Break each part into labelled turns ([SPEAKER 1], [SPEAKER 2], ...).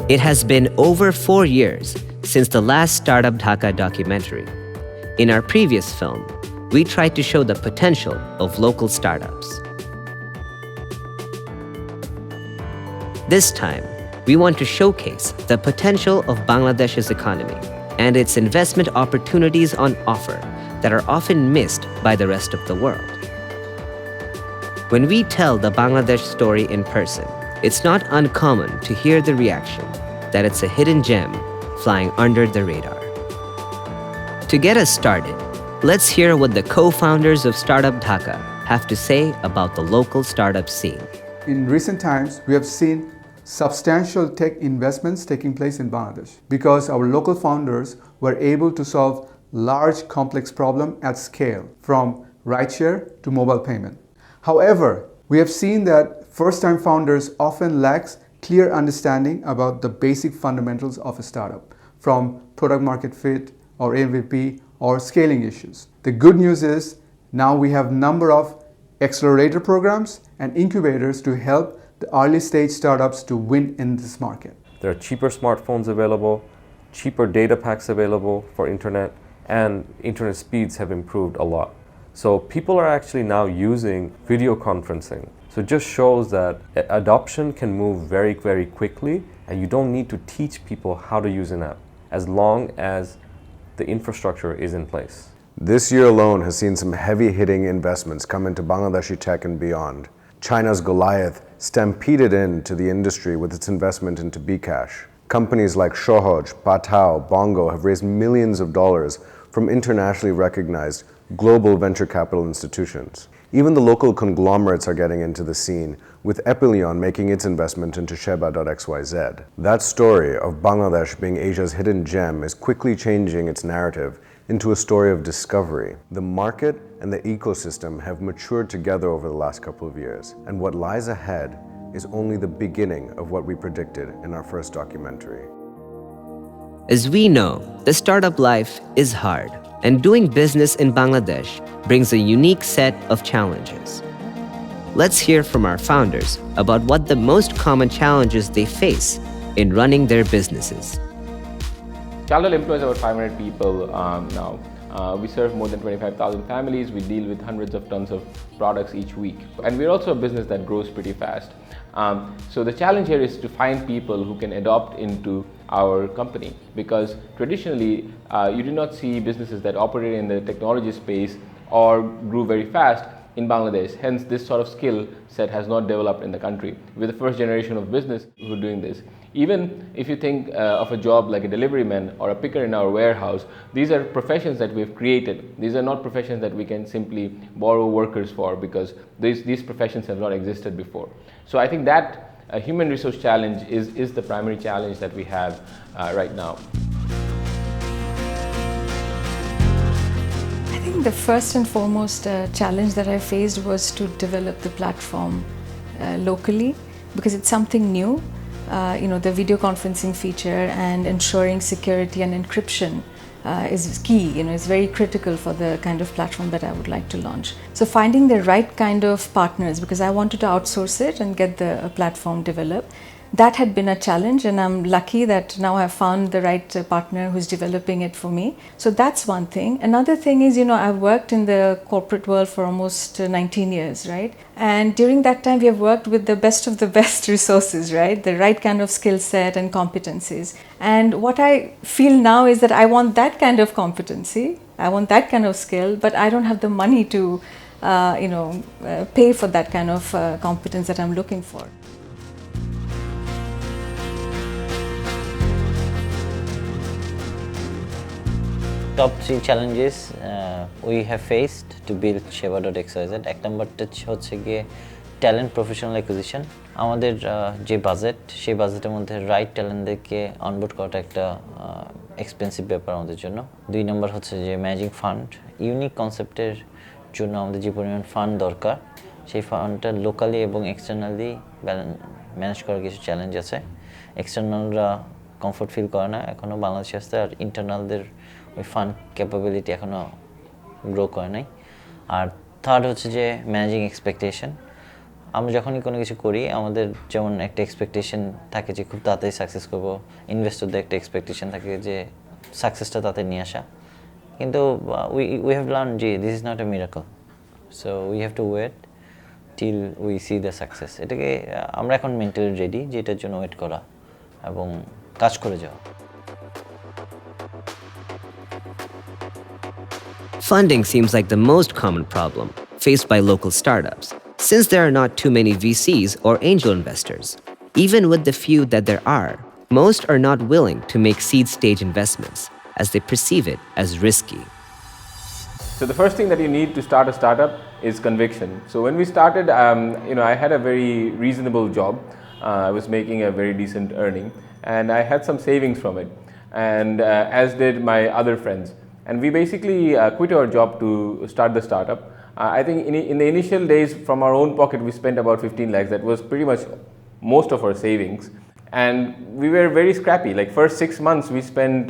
[SPEAKER 1] It has been over 4 years since the last Startup Dhaka documentary. In our previous film, we tried to show the potential of local startups. This time, we want to showcase the potential of Bangladesh's economy and its investment opportunities on offer that are often missed by the rest of the world. When we tell the Bangladesh story in person, it's not uncommon to hear the reaction that it's a hidden gem flying under the radar. To get us started, let's hear what the co-founders of Startup Dhaka have to say about the local startup scene.
[SPEAKER 2] In recent times, we have seen substantial tech investments taking place in Bangladesh because our local founders were able to solve large complex problems at scale, from rideshare to mobile payment. However, we have seen that first-time founders often lack clear understanding about the basic fundamentals of a startup, from product market fit or MVP or scaling issues. The good news is now we have a number of accelerator programs and incubators to help the early stage startups to win in this market.
[SPEAKER 3] There are cheaper smartphones available, cheaper data packs available for internet, and internet speeds have improved a lot. So people are actually now using video conferencing. So it just shows that adoption can move very, very quickly, and you don't need to teach people how to use an app as long as the infrastructure is in place.
[SPEAKER 4] This year alone has seen some heavy-hitting investments come into Bangladeshi tech and beyond. China's Goliath stampeded into the industry with its investment into Bcash. Companies like Shohoj, Patao, Bongo have raised millions of dollars from internationally recognized global venture capital institutions. Even the local conglomerates are getting into the scene, with Epilion making its investment into Sheba.xyz. That story of Bangladesh being Asia's hidden gem is quickly changing its narrative into a story of discovery. The market and the ecosystem have matured together over the last couple of years, and what lies ahead is only the beginning of what we predicted in our first documentary.
[SPEAKER 1] As we know, the startup life is hard, and doing business in Bangladesh brings a unique set of challenges. Let's hear from our founders about what the most common challenges they face in running their businesses.
[SPEAKER 5] Caldwell employs about 500 people now. We serve more than 25,000 families. We deal with hundreds of tons of products each week. And we're also a business that grows pretty fast. So the challenge here is to find people who can adopt into our company, because traditionally you do not see businesses that operate in the technology space or grew very fast in Bangladesh. Hence, this sort of skill set has not developed in the country. We're the first generation of business who are doing this. Even if you think of a job like a delivery man or a picker in our warehouse, these are professions that we've created. These are not professions that we can simply borrow workers for, because these professions have not existed before. So I think that human resource challenge is the primary challenge that we have right now.
[SPEAKER 6] I think the first and foremost challenge that I faced was to develop the platform locally, because it's something new. The video conferencing feature and ensuring security and encryption is key. It's very critical for the kind of platform that I would like to launch. So finding the right kind of partners, because I wanted to outsource it and get the platform developed. That had been a challenge, and I'm lucky that now I've found the right partner who's developing it for me. So that's one thing. Another thing is, I've worked in the corporate world for almost 19 years, right? And during that time, we have worked with the best of the best resources, right? The right kind of skill set and competencies. And what I feel now is that I want that kind of competency, I want that kind of skill, but I don't have the money to, pay for that kind of competence that I'm looking for.
[SPEAKER 7] Top 3 challenges we have faced to build Sheba.xyz. এক নম্বরটা হচ্ছে গিয়ে talent professional acquisition. আমাদের যে budget, সেই বাজেটের মধ্যে right ট্যালেন্টদেরকে onboard করাটা একটা এক্সপেন্সিভ ব্যাপার আমাদের জন্য। 2 নম্বর হচ্ছে যে ম্যানেজিং ফান্ড। ইউনিক কনসেপ্টের জন্য আমাদের যে পরিমাণ ফান্ড দরকার, সেই ফান্ডটা লোকালি এবং এক্সটার্নালি ম্যানেজ করার কিছু চ্যালেঞ্জ আছে। এক্সটার্নালরা কমফোর্ট ফিল করে না এখনও বাংলাদেশে আসতে, আর ইন্টারনালদের ওই ফান্ড ক্যাপাবিলিটি এখনও গ্রো করে নাই। আর থার্ড হচ্ছে যে ম্যানেজিং এক্সপেকটেশন। আমরা যখনই কোনো কিছু করি আমাদের যেমন একটা এক্সপেকটেশন থাকে যে খুব তাড়াতাড়ি সাকসেস করবো, ইনভেস্টরদের একটা এক্সপেকটেশন থাকে যে সাকসেসটা তাড়াতাড়ি নিয়ে আসা, কিন্তু উই হ্যাভ লার্ন যে this is not a miracle, so we have to wait till we see the success. এটাকে আমরা এখন মেন্টালি রেডি যে এটার জন্য ওয়েট করা এবং কাজ করে যাওয়া।
[SPEAKER 1] Funding seems like the most common problem faced by local startups, since there are not too many VCs or angel investors. Even with the few that there are, most are not willing to make seed stage investments, as they perceive it as risky.
[SPEAKER 5] So the first thing that you need to start a startup is conviction. So when we started, I had a very reasonable job. I was making a very decent earning, and I had some savings from it, and as did my other friends. And we basically quit our job to start the startup. I think in the initial days, from our own pocket, we spent about 15 lakhs. That was pretty much most of our savings. And we were very scrappy. Like first 6 months, we spent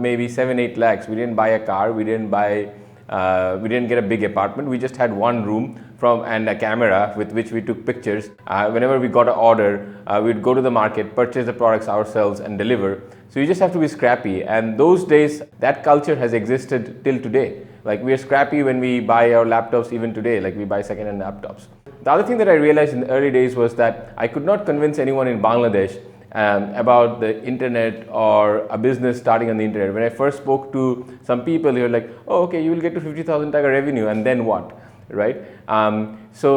[SPEAKER 5] maybe 7-8 lakhs. We didn't buy a car. We didn't get a big apartment. We just had one room and a camera with which we took pictures. Whenever we got an order, we'd go to the market, purchase the products ourselves and deliver. So you just have to be scrappy. And those days, that culture has existed till today. Like we are scrappy when we buy our laptops even today, like we buy second-hand laptops. The other thing that I realized in the early days was that I could not convince anyone in Bangladesh about the internet or a business starting on the internet. When I first spoke to some people, they were like, oh, okay, you will get to 50,000 taka revenue, and then what, right? So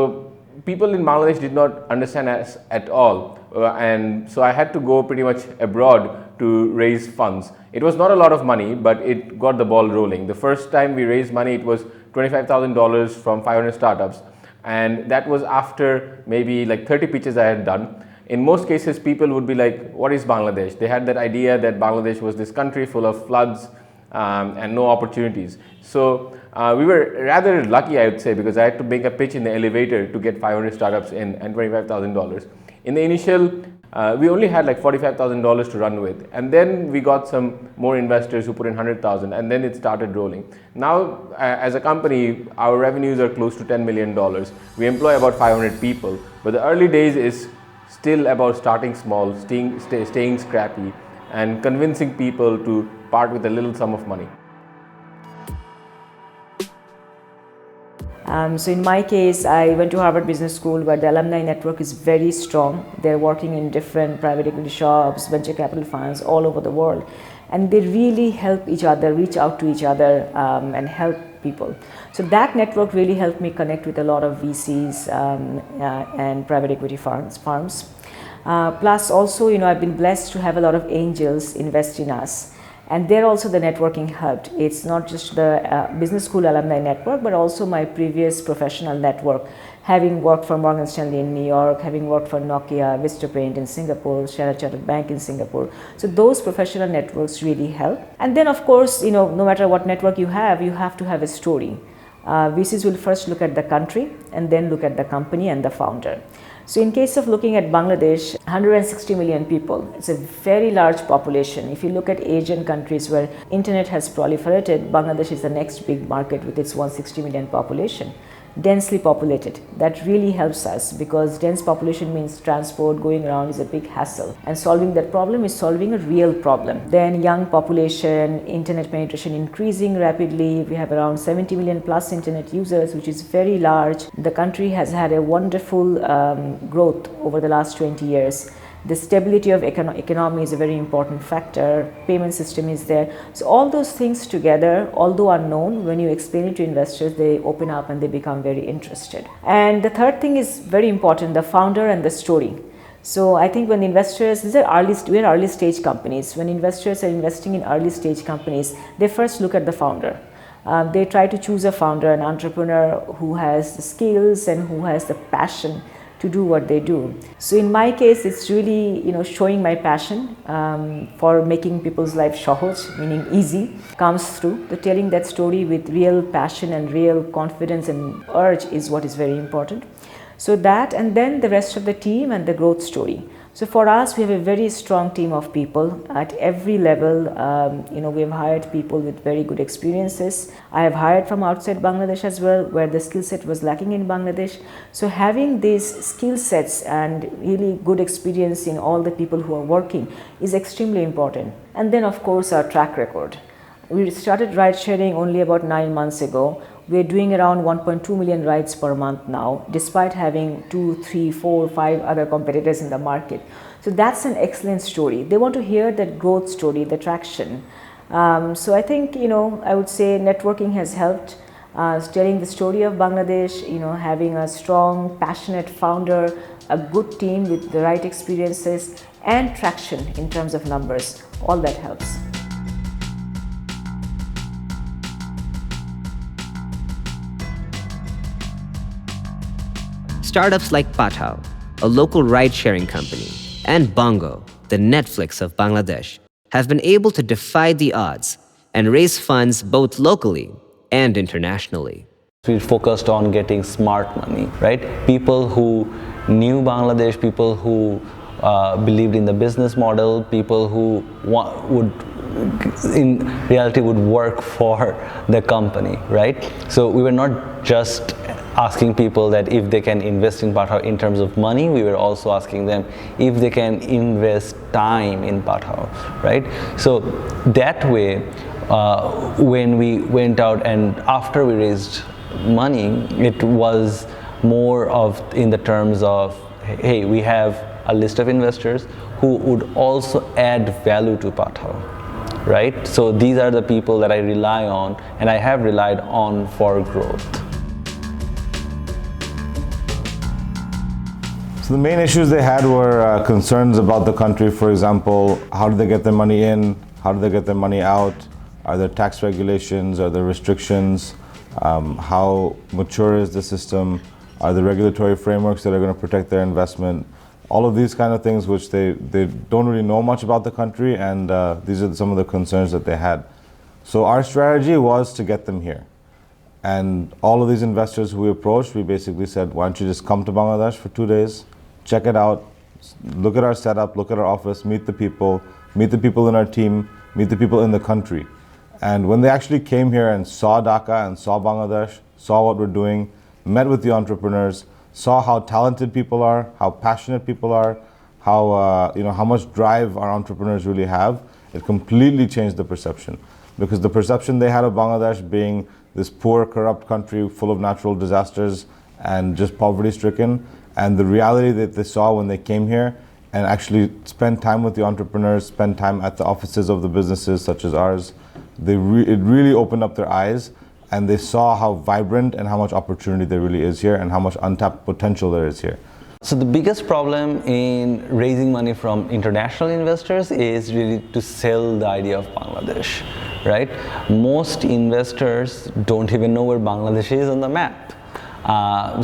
[SPEAKER 5] people in Bangladesh did not understand us at all. And so I had to go pretty much abroad to raise funds. It was not a lot of money, but it got the ball rolling. The first time we raised money, it was $25,000 from 500 startups. And that was after maybe like 30 pitches I had done. In most cases, people would be like, what is Bangladesh? They had that idea that Bangladesh was this country full of floods and no opportunities. So we were rather lucky, I would say, because I had to make a pitch in the elevator to get 500 startups in and $25,000. In the initial, we only had like $45,000 to run with. And then we got some more investors who put in 100,000, and then it started rolling. Now, as a company, our revenues are close to $10 million. We employ about 500 people, but the early days is still about starting small, staying scrappy, and convincing people to part with a little sum of money.
[SPEAKER 8] So in my case, I went to Harvard Business School, where the alumni network is very strong. They're working in different private equity shops, venture capital funds all over the world. And they really help each other, reach out to each other and help people. So that network really helped me connect with a lot of VCs and private equity firms. Plus also, I've been blessed to have a lot of angels invest in us. And there also the networking helped. It's not just the business school alumni network, but also my previous professional network, having worked for Morgan Stanley in New York, having worked for Nokia, Vistaprint in Singapore, Standard Chartered Bank in Singapore. So those professional networks really help. And then of course, no matter what network you have to have a story. VCs will first look at the country and then look at the company and the founder. So in case of looking at Bangladesh, 160 million people, it's a very large population. If you look at Asian countries where internet has proliferated, Bangladesh is the next big market with its 160 million population. Densely populated. That really helps us, because dense population means transport going around is a big hassle, and solving that problem is solving a real problem. Then young population, internet penetration increasing rapidly. We have around 70 million plus internet users, which is very large. The country has had a wonderful growth over the last 20 years. The stability of economy is a very important factor. Payment system is there. So all those things together, although unknown, when you explain it to investors, they open up and they become very interested. And the third thing is very important, the founder and the story. So I think when investors, we're early stage companies. When investors are investing in early stage companies, they first look at the founder. They try to choose a founder, an entrepreneur who has the skills and who has the passion to do what they do. So in my case, it's really showing my passion for making people's life সহজ, meaning easy, comes through. The telling that story with real passion and real confidence and urge is what is very important. So that, and then the rest of the team and the growth story. So for us, we have a very strong team of people at every level. We have hired people with very good experiences. I have hired from outside Bangladesh as well, where the skill set was lacking in Bangladesh. So having these skill sets and really good experience in all the people who are working is extremely important. And then of course our track record. We started ride sharing only about 9 months ago. We're doing around 1.2 million rides per month now, despite having 2, 3, 4, 5 other competitors in the market. So that's an excellent story. They want to hear that growth story, the traction. So I think, I would say networking has helped telling the story of Bangladesh, having a strong, passionate founder, a good team with the right experiences, and traction in terms of numbers. All that helps.
[SPEAKER 1] Startups like Pathao, a local ride-sharing company, and Bongo, the Netflix of Bangladesh, have been able to defy the odds and raise funds both locally and internationally.
[SPEAKER 9] We focused on getting smart money, right? People who knew Bangladesh, people who believed in the business model, people who would, in reality, would work for the company, right? So we were not just asking people that if they can invest in Pathao in terms of money, we were also asking them if they can invest time in Pathao, right? So that way, when we went out and after we raised money, it was more of in the terms of, hey, we have a list of investors who would also add value to Pathao, right? So these are the people that I rely on and I have relied on for growth.
[SPEAKER 10] So the main issues they had were concerns about the country. For example, how do they get their money in? How do they get their money out? Are there tax regulations? Are there restrictions? How mature is the system? Are there regulatory frameworks that are going to protect their investment? All of these kind of things which they don't really know much about the country, and these are some of the concerns that they had. So our strategy was to get them here. And all of these investors who we approached, we basically said, why don't you just come to Bangladesh for 2 days, check it out, look at our setup, look at our office, meet the people in our team, meet the people in the country. And when they actually came here and saw Dhaka and saw Bangladesh, saw what we're doing, met with the entrepreneurs, saw how talented people are, how passionate people are, how much drive our entrepreneurs really have, it completely changed the perception. Because the perception they had of Bangladesh being this poor, corrupt country full of natural disasters and just poverty-stricken, and the reality that they saw when they came here and actually spent time with the entrepreneurs, spent time at the offices of the businesses such as ours, it really opened up their eyes, and they saw how vibrant and how much opportunity there really is here and how much untapped potential there is here.
[SPEAKER 9] So the biggest problem in raising money from international investors is really to sell the idea of Bangladesh, right? Most investors don't even know where Bangladesh is on the map.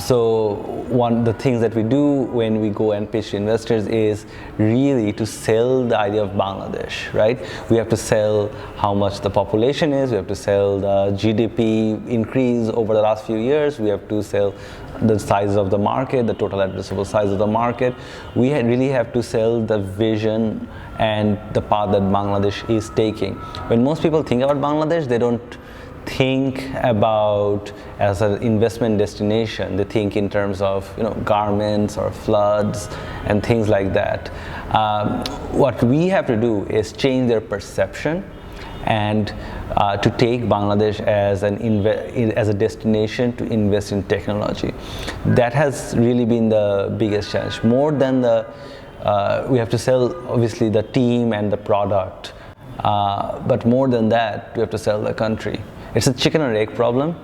[SPEAKER 9] So one of the things that we do when we go and pitch to investors is really to sell the idea of Bangladesh, right? We have to sell how much the population is, we have to sell the GDP increase over the last few years, we have to sell the size of the market, the total addressable size of the market. We really have to sell the vision and the path that Bangladesh is taking. When most people think about Bangladesh, they don't think about as an investment destination. They think in terms of garments or floods and things like that. What we have to do is change their perception and to take Bangladesh as as a destination to invest in technology. That has really been the biggest challenge. More than we have to sell obviously the team and the product, but more than that, we have to sell the country. It's a chicken or egg problem.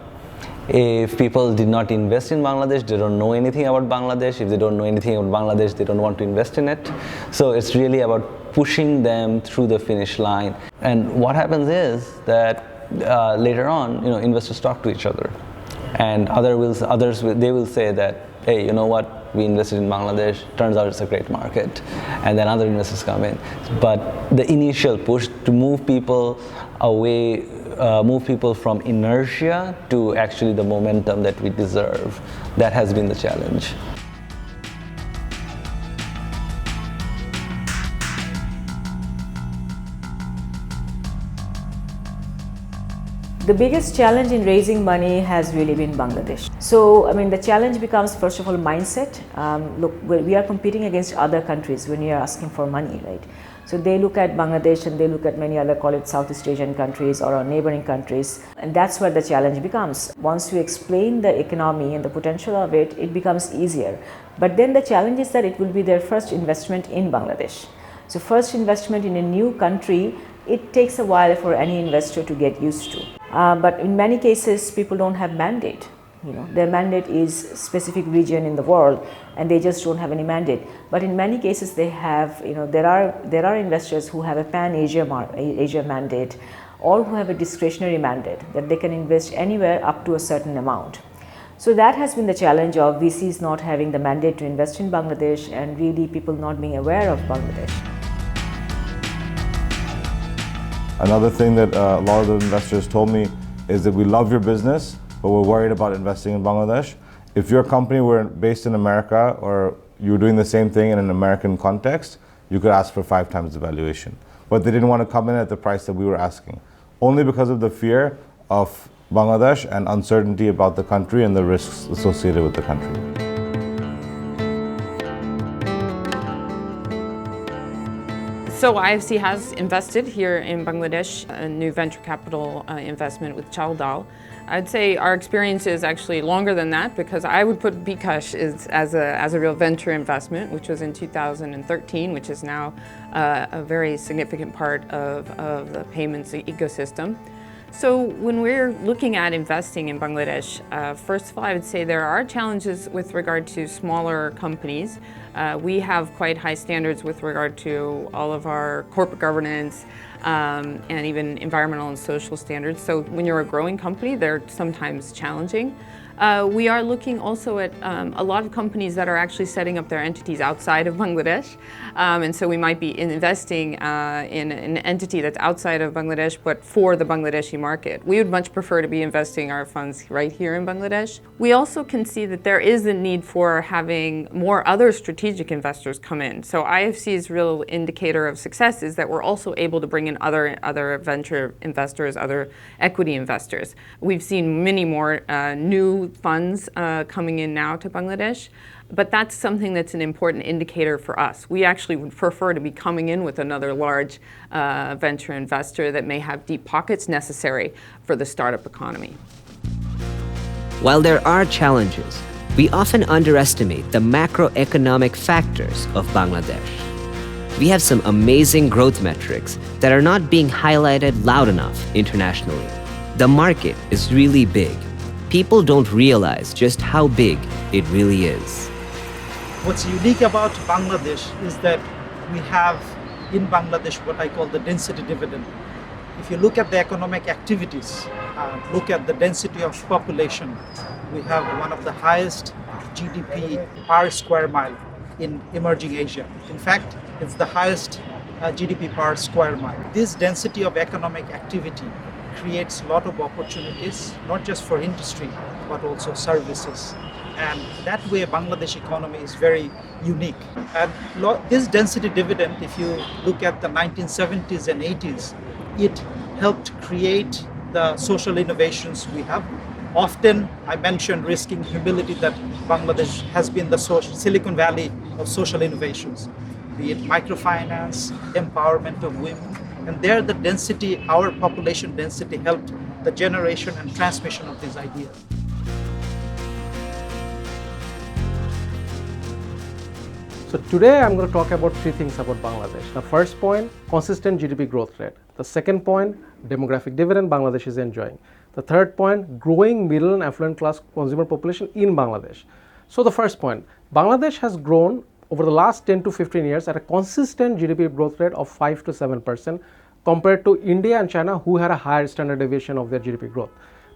[SPEAKER 9] If people did not invest in Bangladesh, they don't know anything about Bangladesh. If they don't know anything about Bangladesh, they don't want to invest in it. So it's really about pushing them through the finish line. And what happens is that later on, investors talk to each other, and others will say that, hey, you know what? We invested in Bangladesh. Turns out it's a great market, and then other investors come in. But the initial push to move people away. Move people from inertia to actually the momentum that we deserve. That has been the challenge.
[SPEAKER 8] The biggest challenge in raising money has really been Bangladesh. So, I mean, the challenge becomes, first of all, mindset. Look, we are competing against other countries when you are asking for money, right? So they look at Bangladesh and they look at many other, call it Southeast Asian countries or our neighboring countries, and that's where the challenge becomes. Once you explain the economy and the potential of it, it becomes easier. But then the challenge is that it will be their first investment in Bangladesh. So first investment in a new country, it takes a while for any investor to get used to. But in many cases, people don't have mandate. You know, their mandate is specific region in the world, and they just don't have any mandate. But in many cases, they have. You know, there are investors who have a Asia mandate, or who have a discretionary mandate that they can invest anywhere up to a certain amount. So that has been the challenge of VCs not having the mandate to invest in Bangladesh, and really people not being aware of Bangladesh.
[SPEAKER 10] Another thing that a lot of the investors told me is that we love your business, but we're worried about investing in Bangladesh. If your company were based in America or you were doing the same thing in an American context, you could ask for 5 times the valuation. But they didn't want to come in at the price that we were asking, only because of the fear of Bangladesh and uncertainty about the country and the risks associated with the country.
[SPEAKER 11] So IFC has invested here in Bangladesh, a new venture capital investment with Chaldal. I'd say our experience is actually longer than that, because I would put bKash as a real venture investment, which was in 2013, which is now a very significant part of the payments ecosystem. So when we're looking at investing in Bangladesh, first of all, I would say there are challenges with regard to smaller companies. We have quite high standards with regard to all of our corporate governance and even environmental and social standards. So when you're a growing company, they're sometimes challenging. We are looking also at a lot of companies that are actually setting up their entities outside of Bangladesh. And so we might be investing in an entity that's outside of Bangladesh, but for the Bangladeshi market. We would much prefer to be investing our funds right here in Bangladesh. We also can see that there is a need for having more other strategic investors come in. So IFC's real indicator of success is that we're also able to bring in other venture investors, other equity investors. We've seen many more new funds coming in now to Bangladesh, but that's something that's an important indicator for us. We actually would prefer to be coming in with another large venture investor that may have deep pockets necessary for the startup economy.
[SPEAKER 1] While there are challenges, we often underestimate the macroeconomic factors of Bangladesh. We have some amazing growth metrics that are not being highlighted loud enough internationally. The market is really big. People don't realize just how big it really is.
[SPEAKER 12] What's unique about Bangladesh is that we have in Bangladesh what I call the density dividend. If you look at the economic activities, look at the density of population, we have one of the highest GDP per square mile in emerging Asia. In fact, it's the highest GDP per square mile. This density of economic activity creates a lot of opportunities, not just for industry, but also services. And that way, Bangladesh economy is very unique. And this density dividend, if you look at the 1970s and 80s, it helped create the social innovations we have. Often, I mentioned risking humility that Bangladesh has been the Silicon Valley of social innovations, be it microfinance, empowerment of women. And there the density, our population density helped the generation and transmission of these ideas.
[SPEAKER 13] So today I'm going to talk about 3 things about Bangladesh. The first point, consistent GDP growth rate. The second point, demographic dividend Bangladesh is enjoying. The third point, growing middle and affluent class consumer population in Bangladesh. So the first point, Bangladesh has grown over the last 10 to 15 years at a consistent GDP growth rate of 5 to 7% compared to India and China, who had a higher standard deviation of their GDP growth.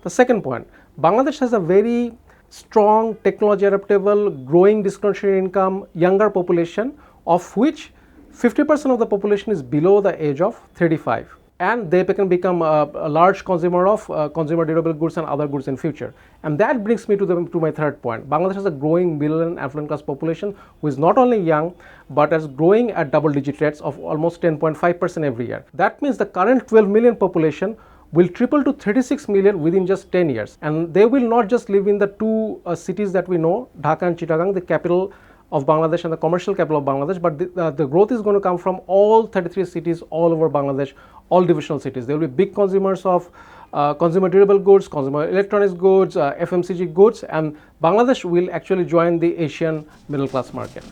[SPEAKER 13] The second point, Bangladesh has a very strong, technology adaptable, growing discretionary income, younger population, of which 50% of the population is below the age of 35. And they can become a large consumer of consumer durable goods and other goods in future. And that brings me to my third point. Bangladesh has a growing middle and affluent class population who is not only young, but is growing at double-digit rates of almost 10.5% every year. That means the current 12 million population will triple to 36 million within just 10 years. And they will not just live in the two cities that we know, Dhaka and Chittagong, the capital of Bangladesh and the commercial capital of Bangladesh, but the growth is going to come from all 33 cities all over Bangladesh, all divisional cities. There will be big consumers of consumer durable goods, consumer electronics goods, FMCG goods, and Bangladesh will actually join the Asian middle class market.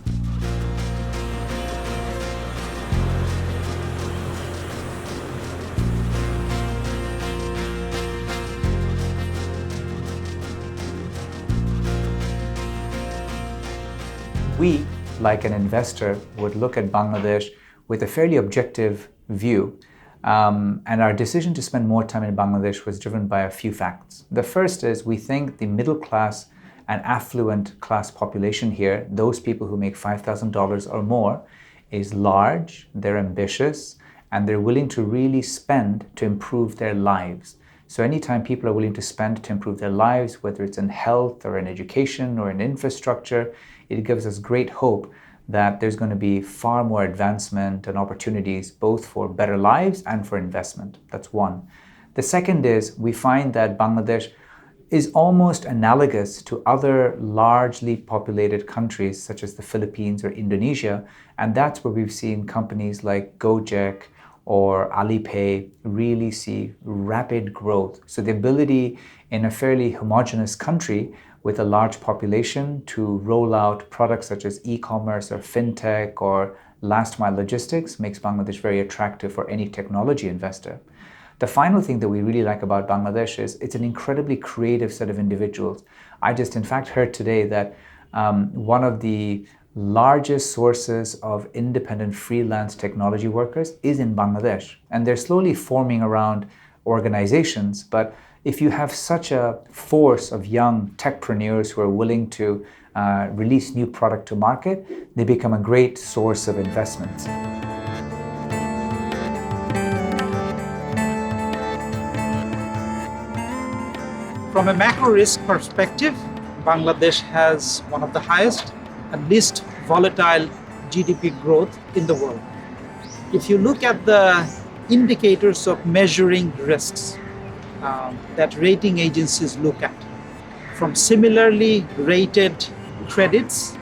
[SPEAKER 14] We, like an investor, would look at Bangladesh with a fairly objective view. And our decision to spend more time in Bangladesh was driven by a few facts. The first is we think the middle class and affluent class population here, those people who make $5,000 or more, is large, they're ambitious, and they're willing to really spend to improve their lives. So anytime people are willing to spend to improve their lives, whether it's in health or in education or in infrastructure, it gives us great hope that there's going to be far more advancement and opportunities both for better lives and for investment. That's one. The second is we find that Bangladesh is almost analogous to other largely populated countries such as the Philippines or Indonesia, and that's where we've seen companies like Gojek or Alipay really see rapid growth. So the ability in a fairly homogeneous country with a large population to roll out products such as e-commerce or fintech or last mile logistics makes Bangladesh very attractive for any technology investor. The final thing that we really like about Bangladesh is it's an incredibly creative set of individuals. I just in fact heard today that one of the largest sources of independent freelance technology workers is in Bangladesh. And they're slowly forming around organizations, but if you have such a force of young techpreneurs who are willing to release new product to market, they become a great source of investments.
[SPEAKER 12] From a macro risk perspective, Bangladesh has one of the highest and least volatile GDP growth in the world. If you look at the indicators of measuring risks that rating agencies look at, from similarly rated credits,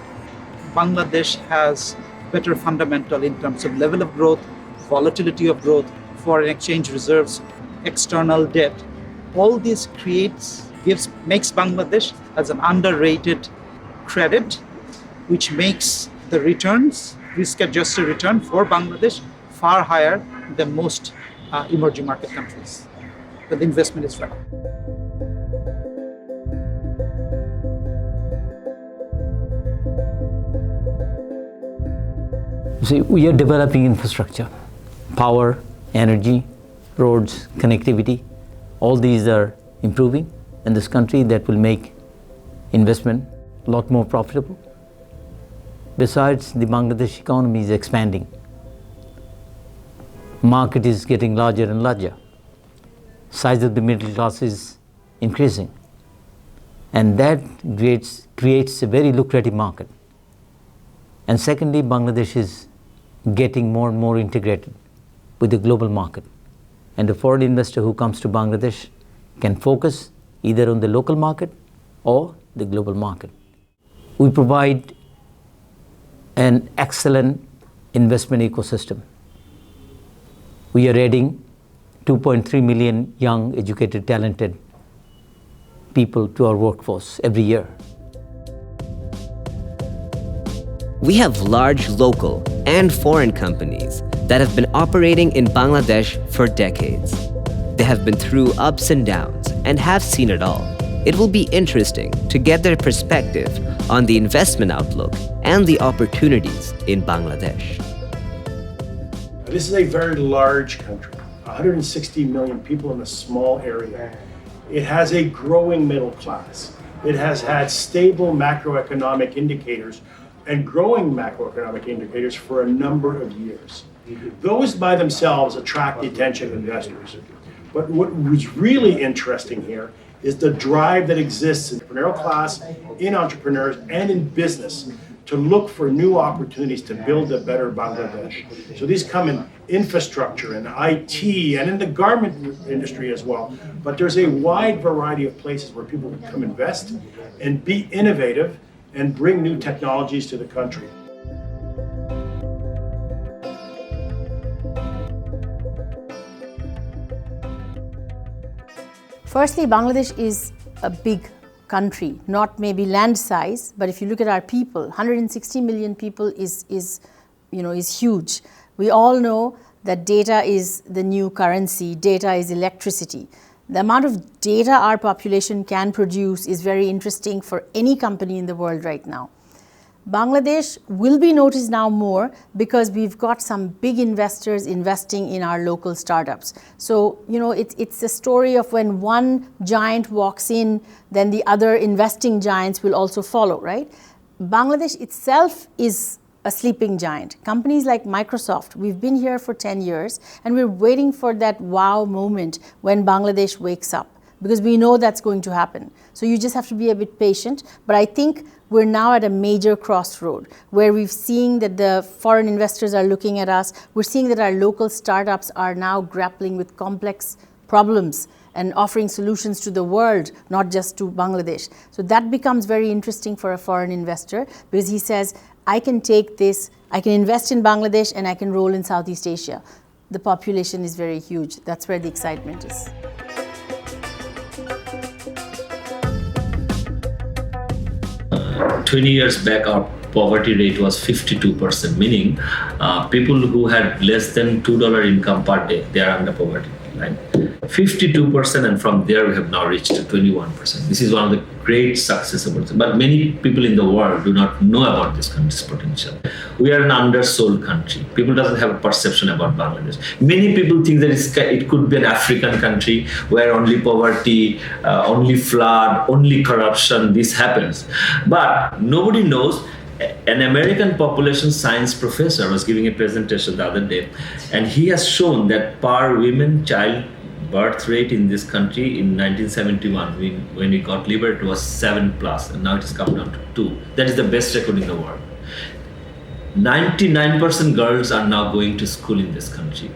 [SPEAKER 12] Bangladesh has better fundamental in terms of level of growth, volatility of growth, foreign exchange reserves, external debt. All this makes Bangladesh as an underrated credit, which makes the returns, risk-adjusted return for Bangladesh far higher than most emerging market countries. But the investment is right.
[SPEAKER 15] See, we are developing infrastructure, power, energy, roads, connectivity. All these are improving in this country that will make investment a lot more profitable. Besides, the Bangladesh economy is expanding. Market is getting larger and larger. Size of the middle class is increasing. And that creates a very lucrative market. And secondly, Bangladesh is getting more and more integrated with the global market. And the foreign investor who comes to Bangladesh can focus either on the local market or the global market. We provide an excellent investment ecosystem. We are adding 2.3 million young, educated, talented people to our workforce every year.
[SPEAKER 1] We have large local and foreign companies that have been operating in Bangladesh for decades. They have been through ups and downs and have seen it all. It will be interesting to get their perspective on the investment outlook and the opportunities in Bangladesh.
[SPEAKER 16] This is a very large country, 160 million people in a small area. It has a growing middle class. It has had stable macroeconomic indicators and growing macroeconomic indicators for a number of years. Those by themselves attract the attention of investors. But what was really interesting here is the drive that exists in the entrepreneurial class, in entrepreneurs, and in business to look for new opportunities to build a better Bangladesh. So these come in infrastructure and IT and in the garment industry as well. But there's a wide variety of places where people can come invest and be innovative and bring new technologies to the country.
[SPEAKER 17] Firstly, Bangladesh is a big country, not maybe land size, but if you look at our people, 160 million people is huge. We all know that data is the new currency, data is electricity. The amount of data our population can produce is very interesting for any company in the world right now. Bangladesh will be noticed now more because we've got some big investors investing in our local startups. So, it's a story of when one giant walks in, then the other investing giants will also follow, right? Bangladesh itself is a sleeping giant. Companies like Microsoft, we've been here for 10 years and we're waiting for that wow moment when Bangladesh wakes up, because we know that's going to happen. So you just have to be a bit patient. But I think we're now at a major crossroad where we've seen that the foreign investors are looking at us. We're seeing that our local startups are now grappling with complex problems and offering solutions to the world, not just to Bangladesh. So that becomes very interesting for a foreign investor because he says, I can take this, I can invest in Bangladesh and I can roll in Southeast Asia. The population is very huge. That's where the excitement is.
[SPEAKER 18] 20 years back, our poverty rate was 52%, meaning people who had less than $2 income per day, they are under poverty line. 52%, and from there we have now reached to 21%. This is one of the great successes, but many people in the world do not know about this country's potential. We are an undersold country. People doesn't have a perception about Bangladesh. Many people think that it could be an African country where only poverty, only flood, only corruption, this happens. But nobody knows. An American population science professor was giving a presentation the other day, and he has shown that per women child birth rate in this country in 1971, when we got liberated, was 7+, and now it has come down to 2. That is the best record in the world. 99% girls are now going to school in this country.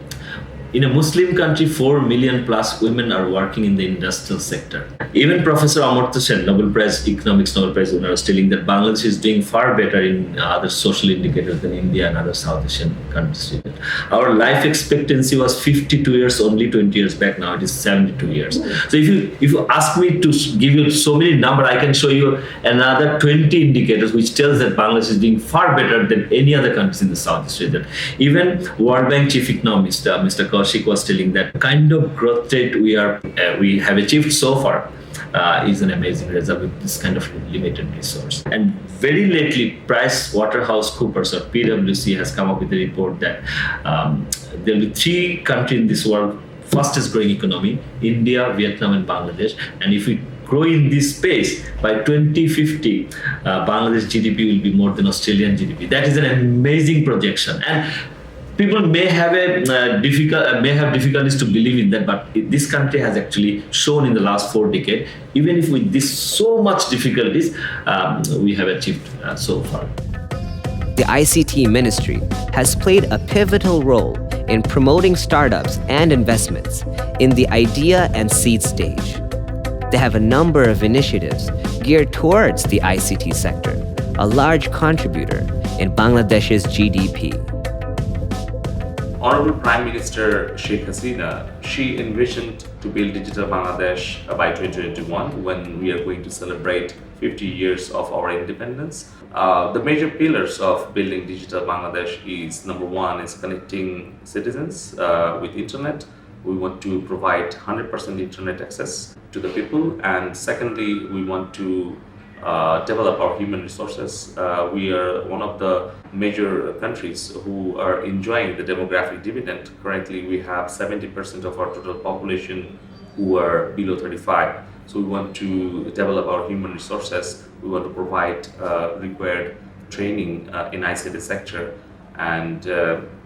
[SPEAKER 18] In a Muslim country, 4 million plus women are working in the industrial sector. Even Professor Amartya Sen, Economics Nobel Prize winner, was telling that Bangladesh is doing far better in other social indicators than India and other South Asian countries. Our life expectancy was 52 years only 20 years back. Now it is 72 years. So if you ask me to give you so many numbers, I can show you another 20 indicators which tells that Bangladesh is doing far better than any other countries in the Southeast region. Even World Bank chief economist, Mr. Kaushik, was telling that kind of growth rate we have achieved so far is an amazing result with this kind of limited resource. And very lately, PricewaterhouseCoopers or PwC has come up with a report that there will be 3 countries in this world fastest growing economy: India, Vietnam, and Bangladesh. And if we grow in this space, by 2050, Bangladesh GDP will be more than Australian GDP. That is an amazing projection. And people may have difficulties to believe in that, but this country has actually shown in the last 4 decades, even if with this so much difficulties, we have achieved so far.
[SPEAKER 1] The ICT ministry has played a pivotal role in promoting startups and investments in the idea and seed stage. They have a number of initiatives geared towards the ICT sector, a large contributor in Bangladesh's GDP.
[SPEAKER 19] Honorable Prime Minister Sheikh Hasina, she envisioned to build Digital Bangladesh by 2021, when we are going to celebrate 50 years of our independence. The major pillars of building Digital Bangladesh is, number 1 is connecting citizens with internet. We want to provide 100% internet access to the people, and secondly, we want to develop our human resources. We are one of the major countries who are enjoying the demographic dividend. Currently, we have 70% of our total population who are below 35. So we want to develop our human resources. We want to provide required training in ICT sector. And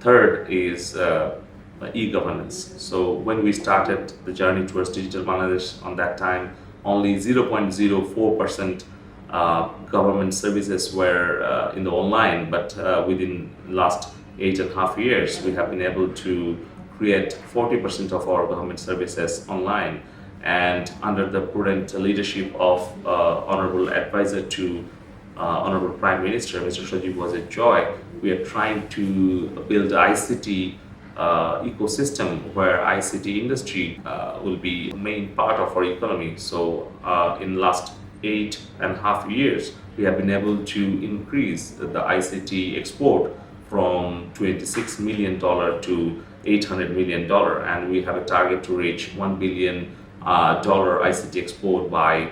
[SPEAKER 19] third is e-governance. So when we started the journey towards Digital Bangladesh, on that time, only 0.04% government services were in the online, but within last 8.5 years, we have been able to create 40% of our government services online. And under the prudent leadership of Honorable Advisor to Honorable Prime Minister, Mr. Sajib Wazir Joy, we are trying to build ICT ecosystem where ICT industry will be a main part of our economy. So in last 8.5 years, we have been able to increase the ICT export from $26 million to $800 million, and we have a target to reach $1 billion ICT export by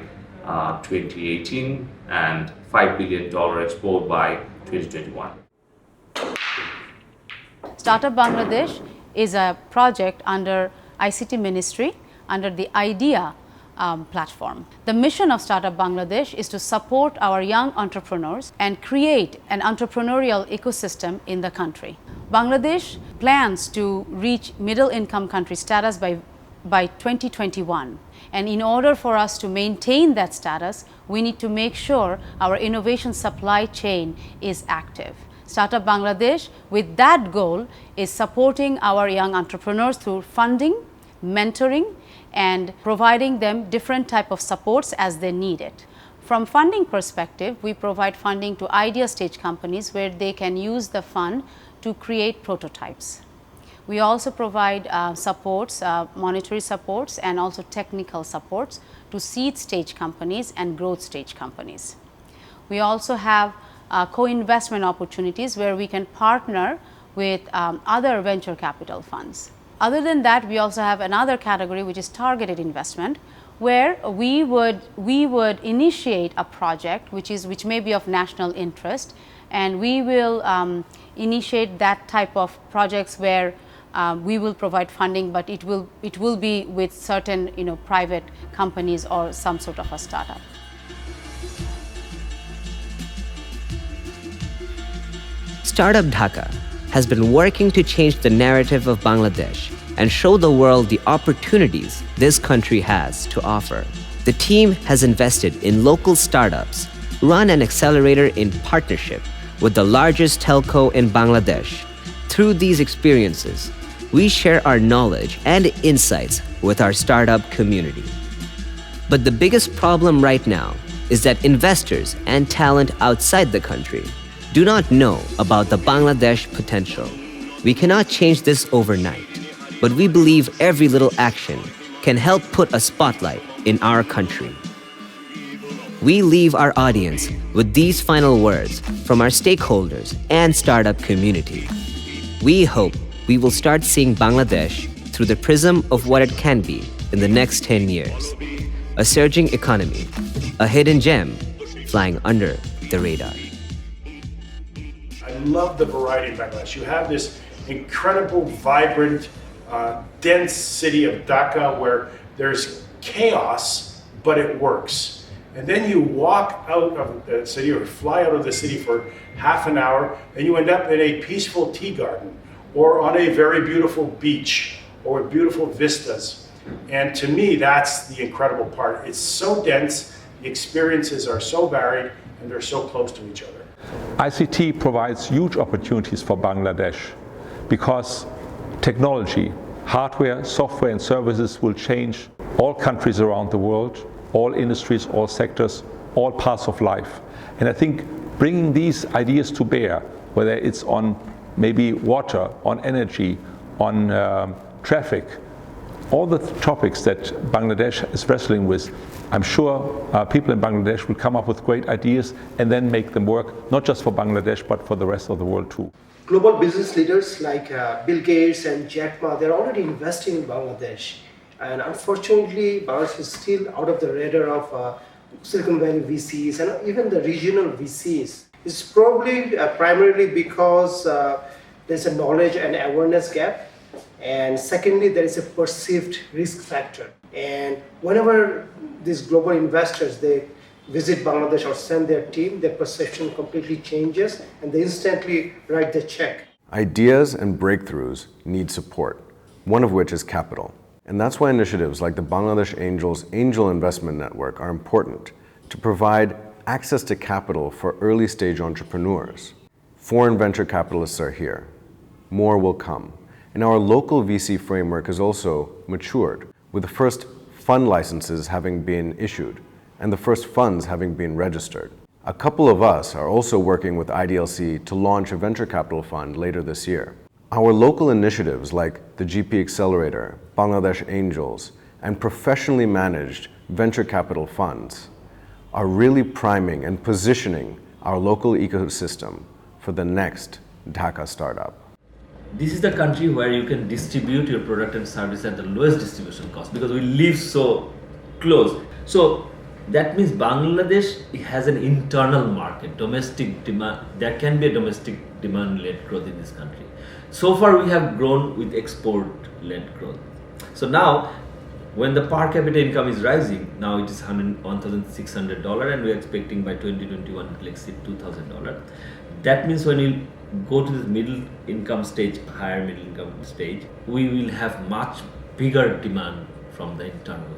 [SPEAKER 19] 2018 and $5 billion export by 2021.
[SPEAKER 20] Startup Bangladesh is a project under ICT Ministry under the IDEA platform. The mission of Startup Bangladesh is to support our young entrepreneurs and create an entrepreneurial ecosystem in the country. Bangladesh plans to reach middle income country status by 2021. And in order for us to maintain that status, we need to make sure our innovation supply chain is active. Startup Bangladesh, with that goal, is supporting our young entrepreneurs through funding, mentoring, and providing them different type of supports as they need it. From funding perspective, we provide funding to idea stage companies where they can use the fund to create prototypes. We also provide supports, monetary supports, and also technical supports to seed stage companies and growth stage companies. We also have co-investment opportunities where we can partner with other venture capital funds. Other than that, we also have another category which is targeted investment, where we would initiate a project which may be of national interest, and we will initiate that type of projects where we will provide funding, but it will be with certain private companies or some sort of a startup.
[SPEAKER 1] Startup Dhaka has been working to change the narrative of Bangladesh and show the world the opportunities this country has to offer. The team has invested in local startups, run an accelerator in partnership with the largest telco in Bangladesh. Through these experiences, we share our knowledge and insights with our startup community. But the biggest problem right now is that investors and talent outside the country do not know about the Bangladesh potential. We cannot change this overnight, but we believe every little action can help put a spotlight in our country. We leave our audience with these final words from our stakeholders and startup community. We hope we will start seeing Bangladesh through the prism of what it can be in the next 10 years. A surging economy, a hidden gem flying under the radar.
[SPEAKER 16] I love the variety in Bangladesh. You have this incredible, vibrant, dense city of Dhaka where there's chaos, but it works. And then you walk out of the city or fly out of the city for half an hour and you end up in a peaceful tea garden or on a very beautiful beach or with beautiful vistas. And to me, that's the incredible part. It's so dense, the experiences are so varied, and they're so close to each other.
[SPEAKER 21] ICT provides huge opportunities for Bangladesh because technology, hardware, software, and services will change all countries around the world, all industries, all sectors, all parts of life. And I think bringing these ideas to bear, whether it's on maybe water, on energy, on traffic, all the topics that Bangladesh is wrestling with, I'm sure people in Bangladesh will come up with great ideas and then make them work, not just for Bangladesh, but for the rest of the world too.
[SPEAKER 22] Global business leaders like Bill Gates and Jack Ma, they're already investing in Bangladesh. And unfortunately, Bangladesh is still out of the radar of Silicon Valley VCs and even the regional VCs. It's probably primarily because there's a knowledge and awareness gap. And secondly, there is a perceived risk factor. And whenever these global investors, they visit Bangladesh or send their team, their perception completely changes and they instantly write the check.
[SPEAKER 4] Ideas and breakthroughs need support, one of which is capital. And that's why initiatives like the Bangladesh Angels Angel Investment Network are important to provide access to capital for early stage entrepreneurs. Foreign venture capitalists are here. More will come. And our local VC framework has also matured, with the first fund licenses having been issued and the first funds having been registered. A couple of us are also working with IDLC to launch a venture capital fund later this year. Our local initiatives like the GP Accelerator, Bangladesh Angels, and professionally managed venture capital funds are really priming and positioning our local ecosystem for the next Dhaka startup.
[SPEAKER 18] This is the country where you can distribute your product and service at the lowest distribution cost because we live so close. So that means Bangladesh has an internal market, domestic demand. There can be a domestic demand-led growth in this country. So far we have grown with export-led growth. So now when the per capita income is rising, now it is $1,600 and we are expecting by 2021 it will exceed $2,000. That means when you go to the middle income stage, higher middle income stage, we will have much bigger demand from the internal,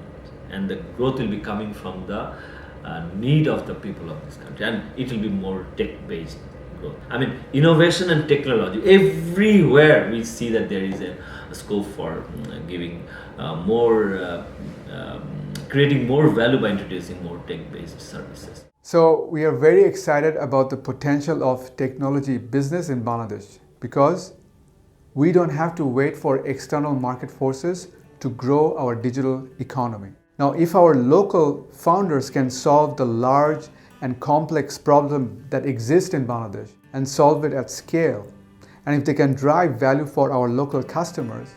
[SPEAKER 18] and the growth will be coming from the need of the people of this country, and it will be more tech-based growth. I mean, innovation and technology, everywhere we see that there is a scope for giving creating more value by introducing more tech-based services.
[SPEAKER 2] So we are very excited about the potential of technology business in Bangladesh because we don't have to wait for external market forces to grow our digital economy. Now, if our local founders can solve the large and complex problem that exists in Bangladesh and solve it at scale, and if they can drive value for our local customers,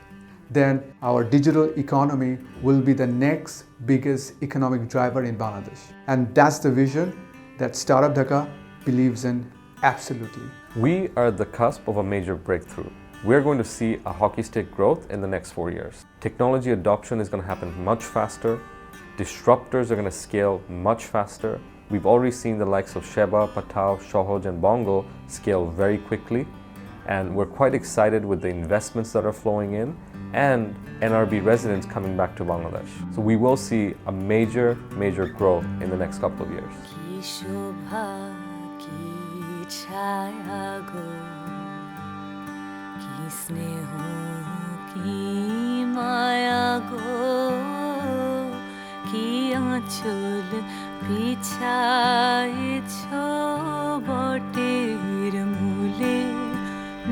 [SPEAKER 2] then our digital economy will be the next biggest economic driver in Bangladesh. And that's the vision that Startup Dhaka believes in absolutely.
[SPEAKER 3] We are at the cusp of a major breakthrough. We're going to see a hockey stick growth in the next 4 years. Technology adoption is going to happen much faster. Disruptors are going to scale much faster. We've already seen the likes of Sheba, Patao, Shohoj and Bongo scale very quickly. And we're quite excited with the investments that are flowing in and NRB residents coming back to Bangladesh. So we will see a major growth in the next couple of years.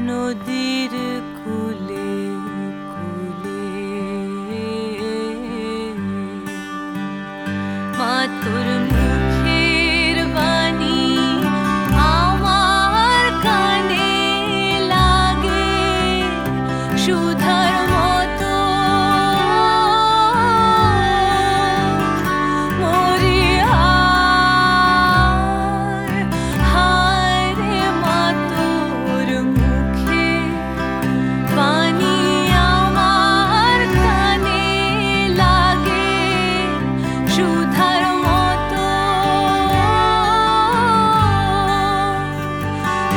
[SPEAKER 23] নদীর কূলে কূলে মা তোর মুখের বাণী আমার কানে লাগে সুধার মতো মরি হায় রে মা তোর পানি আমার কানে লাগে সুধার মতো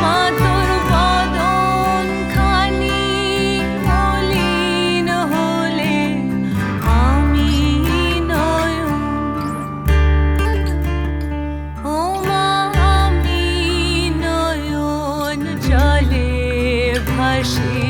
[SPEAKER 23] মা তোর বদন খানি মলিন হলে আমি নয়ন ও মা আমি নয়ন জলে ভাসি